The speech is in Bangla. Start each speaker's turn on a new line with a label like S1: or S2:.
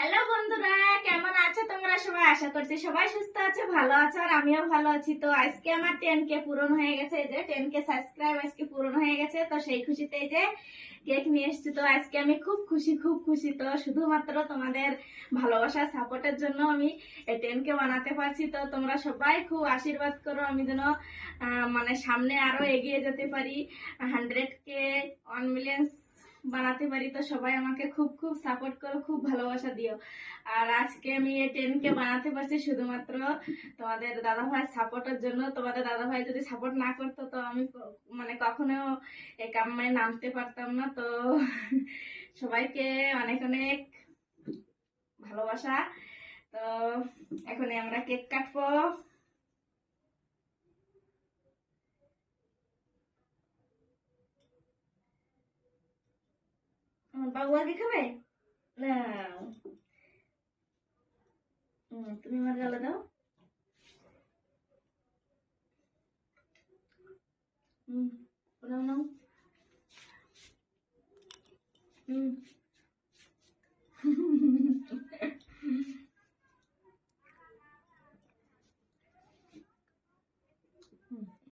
S1: হ্যালো বন্ধুরা, কেমন আছো তোমরা সবাই? আশা করছি সবাই সুস্থ আছে, ভালো আছো, আর আমিও ভালো আছি। তো আজকে আমার 10K পূরণ হয়ে গেছে, এই যে 10K সাবস্ক্রাইব আজকে পূরণ হয়ে গেছে। তো সেই খুশিতে এই যে কেক নিয়ে এসেছি। তো আজকে আমি খুব খুশি, খুব খুশি। তো শুধুমাত্র তোমাদের ভালোবাসা সাপোর্টের জন্য আমি এই 10K বানাতে পারছি। তো তোমরা সবাই খুব আশীর্বাদ করো, আমি যেন মানে সামনে আরো এগিয়ে যেতে পারি, 100K 1 মিলিয়ন বানাতে পারি। তো সবাই আমাকে খুব খুব সাপোর্ট করো, খুব ভালোবাসা দিও। আর আজকে আমি এই 10K বানাতে পারছি শুধুমাত্র তোমাদের দাদাভাই সাপোর্টের জন্য। তোমাদের দাদাভাই যদি সাপোর্ট না করতো তো আমি মানে কখনো এই কামে নামতে পারতাম না। তো সবাইকে অনেক অনেক ভালোবাসা। তো এখন আমরা কেক কাটবো। আমার বাবু আগে খাবে না? তুমি আমার গালে দাও। নাও নাও।